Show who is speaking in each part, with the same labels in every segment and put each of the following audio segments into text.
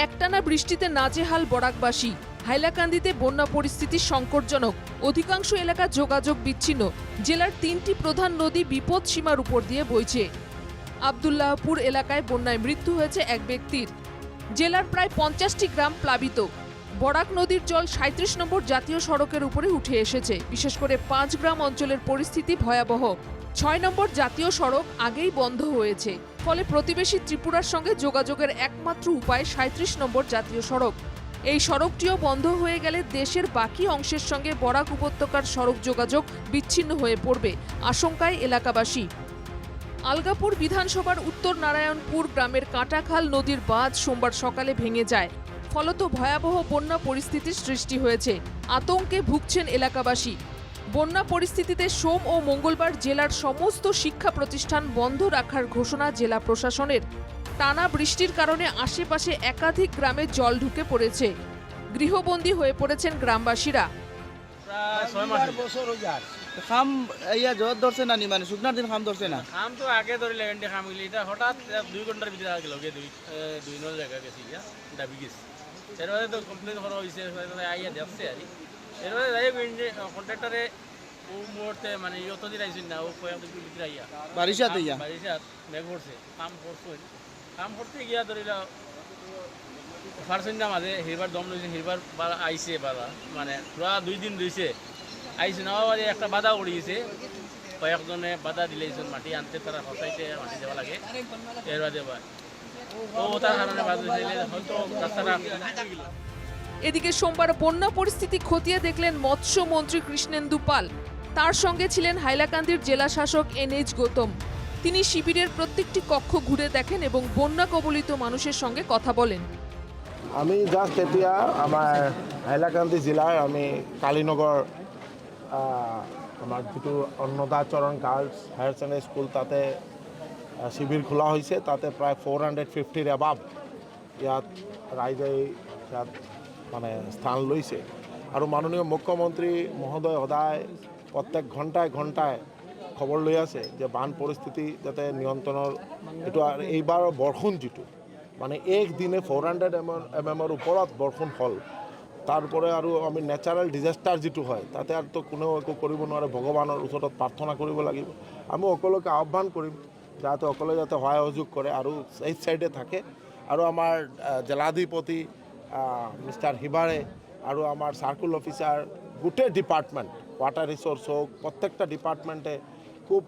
Speaker 1: একটানা বৃষ্টিতে নাজেহাল বরাকবাসী। হাইলাকান্দিতে বন্যা পরিস্থিতি সংকটজনক, অধিকাংশ এলাকা যোগাযোগ বিচ্ছিন্ন। জেলার 3টি প্রধান নদী বিপদ সীমার উপর দিয়ে বইছে। আব্দুল্লাহপুর এলাকায় বন্যায় মৃত্যু হয়েছে এক ব্যক্তির। জেলার প্রায় 50টি গ্রাম প্লাবিত। বরাক নদীর জল 37 নম্বর জাতীয় সড়কের উপরে উঠে এসেছে। বিশেষ করে 5 গ্রাম অঞ্চলের পরিস্থিতি ভয়াবহ। 6 নম্বর জাতীয় সড়ক আগেই বন্ধ হয়েছে, ফলে প্রতিবেশী ত্রিপুরার সঙ্গে যোগাযোগের একমাত্র উপায় 37 নম্বর জাতীয় সড়ক। এই সড়কটিও বন্ধ হয়ে গেলে দেশের বাকি অংশের সঙ্গে বরাক উপত্যকার সড়ক যোগাযোগ বিচ্ছিন্ন হয়ে পড়বে, আশঙ্কায় এলাকাবাসী। আলগাপুর বিধানসভার উত্তর নারায়ণপুর গ্রামের কাঁটাখাল নদীর বাঁধ সোমবার সকালে ভেঙে যায়। ফলত ভয়াবহ বন্যা পরিস্থিতির সৃষ্টি হয়েছে। আতঙ্কে ভুগছেন এলাকাবাসী। বন্যা পরিস্থিতিতে সোম ও মঙ্গলবার জেলার সমস্ত শিক্ষা প্রতিষ্ঠান বন্ধ রাখার ঘোষণা জেলা প্রশাসনের। টানা বৃষ্টির কারণে আশেপাশে একাধিক গ্রামে জল ঢুকে পড়েছে। গৃহবন্দী হয়ে পড়েছেন গ্রামবাসীরা।
Speaker 2: খাম ইয়া জোর ধরছে না নি, মানে শুকনার দিন খাম ধরছে না।
Speaker 3: খাম তো আগে ধরিলে এন্ডে খাম গেলি, এটা হঠাৎ 2 ঘন্টার ভিতরে আগে লগে দুই নল জায়গা গেছি, দাবি গেছি। এরপরে তো কমপ্লেন করা হয়েছে, আইয়া দেখছে আর এরপরে যাই কন্ট্রাক্টরে ও মুহূর্তে মানে অতদিন আইসিন না, ও কয়েকদিন ভিতরে আইয়া
Speaker 2: বারিশাতে ইয়া
Speaker 3: বারিশাত মেঘ পড়ছে, কাম করতে গিয়া ধরিল ফার্সিন্দা মাঝে হিরবার দম লইছে, হিরবার আইসে বাধা, মানে পুরা 2 দিন রয়েছে আইসে না, একটা বাধা উড়িয়েছে। কয়েকজনে বাধা দিলেছেন মাটি আনতে, তারা হসাইতে মাটি দেওয়া লাগে, এর বাদে ও তার কারণে বাধা দিলে হয়তো রাস্তাটা।
Speaker 1: এদিকে সোমবার বন্যা পরিস্থিতি খতিয়ে দেখলেন মৎস্যমন্ত্রী কৃষ্ণেন্দু পাল। তার সঙ্গে ছিলেন হাইলাকান্দির জেলা শাসক NH গৌতম। তিনি শিবিরের প্রত্যেকটি কক্ষ ঘুরে দেখেন এবং বন্যা কবলিত মানুষের সঙ্গে কথা বলেন।
Speaker 4: আমি জাস্ট এতিয়া আমাৰ হাইলাকান্দি জিলাৰ আমি কালীনগৰ আমাৰ যিটো অন্নদাচৰণ গাৰ্লছ হায়াৰ ছেকেণ্ডেৰী স্কুল, তাতে শিবিৰ খোলা হৈছে। তাতে প্ৰায় 450ৰ এবাভ ইয়াত ৰাইজে ইয়াত মানে স্থান লৈছে। আৰু মাননীয় মুখ্যমন্ত্ৰী মহোদয় সদায় প্ৰত্যেক ঘণ্টাই ঘণ্টাই খবৰ লৈ আছে যে বান পৰিস্থিতি যাতে নিয়ন্ত্ৰণৰ, এইটো এইবাৰৰ বৰষুণ যিটো মানে একদিনে 400 mm ওপৰত বৰষুণ হ'ল। তারপরে আৰু আমি ন্যাচারাল ডিজাস্টার যিটো হয় তাতে আৰু তো কোনেও একো কৰিব নোৱাৰে, ভগৱানৰ ওচৰত প্ৰাৰ্থনা কৰিব লাগিব। আমি সকলোকে আহ্বান কৰিম যাতে সকলোৱে যাতে সহায় সহযোগ কৰে আৰু এই সাইডে থাকে। আৰু আমাৰ জেলাধিপতি মিষ্টাৰ হিবাৰে আৰু আমাৰ সার্কুল অফিসার, গোটেই ডিপার্টমেন্ট, ওয়াটার রিসোর্স হোক, প্রত্যেকটা ডিপার্টমেন্টে খুব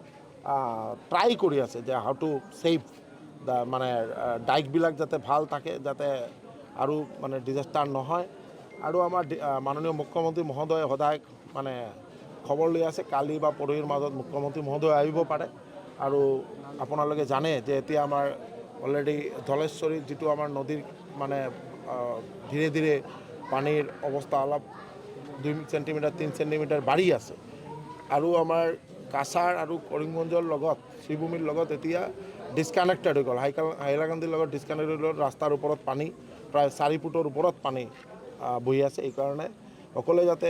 Speaker 4: ট্রাই কৰি আছে যে হাউ টু সেভ মানে ডাইকবিলাক যাতে ভাল থাকে, যাতে আৰু মানে ডিজাস্টার নহয়। আৰু আমাৰ মাননীয় মুখ্যমন্ত্ৰী মহোদয় সদায় মানে খবৰ লৈ আছে। কালি বা পৰহিৰ মাজত মুখ্যমন্ত্ৰী মহোদয় আহিব পাৰে। আৰু আপোনালোকে জানে যে এতিয়া আমাৰ অলৰেডি ধলেশ্বৰী যিটো আমাৰ নদীৰ মানে ধীৰে ধীৰে পানীৰ অৱস্থা অলপ 2 সেণ্টিমিটাৰ 3 সেণ্টিমিটাৰ বাঢ়ি আছে। আৰু আমাৰ কাছাৰ আৰু কৰিমগঞ্জৰ লগত শ্ৰীভূমিৰ লগত এতিয়া ডিছকানেক্টেড হৈ গ'ল। হাইলাকান্দিৰ লগত ডিছকানেক্টেড হৈ গ'ল। ৰাস্তাৰ ওপৰত পানী প্ৰায় 4 ফুটৰ ওপৰত পানী বহি আছে। এই কারণে সকলে যাতে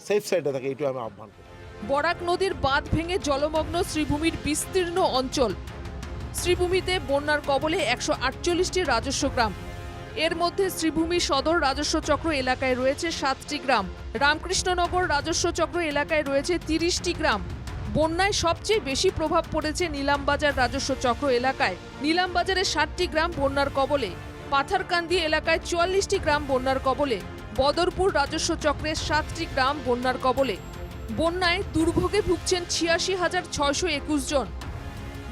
Speaker 4: সেফ সাইডে থাকে এইটো আমি আহ্বান করি।
Speaker 1: বরাক নদীর বাঁধ ভেঙে জলমগ্ন শ্রীভূমির বিস্তীর্ণ অঞ্চল। শ্রীভূমিতে বন্যার কবলে 148টি রাজস্ব গ্রাম। এর মধ্যে শ্রীভূমি সদর রাজস্ব চক্র এলাকায় রয়েছে 7টি গ্রাম। রামকৃষ্ণনগর রাজস্ব চক্র এলাকায় রয়েছে 30টি গ্রাম। বন্যায় সবচেয়ে বেশি প্রভাব পড়েছে নীলামবাজার রাজস্ব চক্র এলাকায়। নীলামবাজারে 60টি গ্রাম বন্যার কবলে। পাথারকান্দি এলাকায় 44টি গ্রাম বন্যার কবলে। বদরপুর রাজস্ব চক্রের 7টি গ্রাম বন্যার কবলে। বন্যায় দুর্ভোগে ভুগছেন 86,621 জন।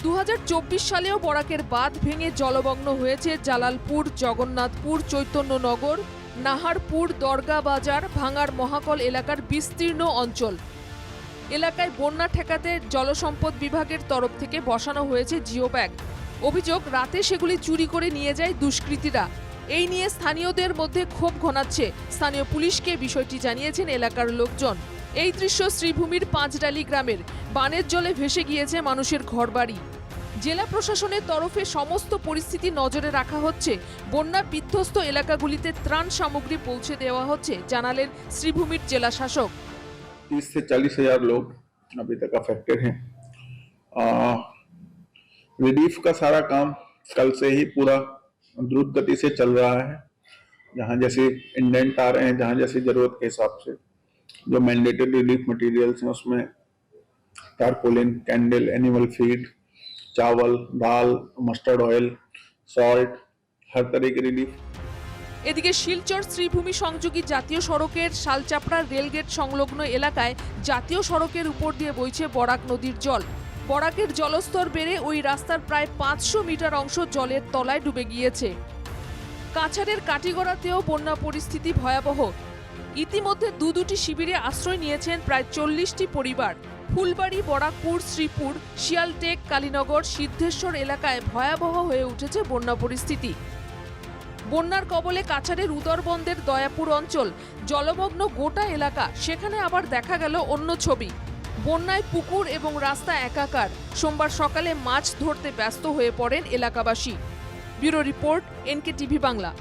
Speaker 1: 2024 সালেও বরাকের বাঁধ ভেঙে জলমগ্ন হয়েছে জালালপুর, জগন্নাথপুর, চৈতন্যনগর, নাহারপুর, দরগা বাজার, ভাঙার মহাকল এলাকার বিস্তীর্ণ অঞ্চল। এলাকায় বন্যা ঠেকাতে জলসম্পদ বিভাগের তরফ থেকে বসানো হয়েছে জিও ব্যাগ। অভিযোগ, রাতে সেগুলি চুরি করে নিয়ে যায় দুষ্কৃতীরা। এই নিয়ে স্থানীয়দের মধ্যে ক্ষোভ ঘনাচ্ছে। স্থানীয় পুলিশকে বিষয়টি জানিয়েছেন এলাকার লোকজন। এই দৃশ্য শ্রীভূমির পাঁচডালি গ্রামের। বানের জলে ভেসে গিয়েছে মানুষের ঘরবাড়ি। জেলা প্রশাসনের তরফে সমস্ত পরিস্থিতি নজরে রাখা হচ্ছে। বন্যা বিধ্বস্ত এলাকাগুলিতে ত্রাণ সামগ্রী পৌঁছে দেওয়া হচ্ছে, জানালেন শ্রীভূমির জেলা শাসক।
Speaker 5: 30 से 40,000 लोग अभी तक अफेक्टेड हैं। रिलीफ का सारा काम कल से ही पूरा द्रुत गति से चल रहा है। जहाँ जैसे इंडेंट आ रहे हैं, जहाँ जैसी जरूरत के हिसाब से जो मैंडेटेड रिलीफ मटेरियल्स हैं उसमें टारपोलिन, कैंडल, एनिमल फीड, चावल, दाल, मस्टर्ड ऑयल, सॉल्ट, हर तरह की रिलीफ।
Speaker 1: এদিকে শিলচর শ্রীভূমি সংযোগী জাতীয় সড়কের শালচাপড়া রেলগেট সংলগ্ন এলাকায় জাতীয় সড়কের উপর দিয়ে বইছে বরাক নদীর জল। বরাকের জলস্তর বেড়ে ওই রাস্তার প্রায় ৫০০ মিটার অংশ জলের তলায় ডুবে গিয়েছে। কাছাড়ের কাটিগড়াতেও বন্যা পরিস্থিতি ভয়াবহ। ইতিমধ্যে দুটি শিবিরে আশ্রয় নিয়েছেন প্রায় ৪০টি পরিবার। ফুলবাড়ি, বরাকপুর, শ্রীপুর, শিয়ালটেক, কালীনগর, সিদ্ধেশ্বর এলাকায় ভয়াবহ হয়ে উঠেছে বন্যা পরিস্থিতি। বন্যার কবলে কাছাড়ের উদরবন্দের দয়াপুর অঞ্চল, জলমগ্ন গোটা এলাকা। সেখানে আবার দেখা গেল অন্য ছবি। বন্যায় পুকুর এবং রাস্তা একাকার। সোমবার সকালে মাছ ধরতে ব্যস্ত হয়ে পড়েন এলাকাবাসী। Bureau report, NKTV Bangla.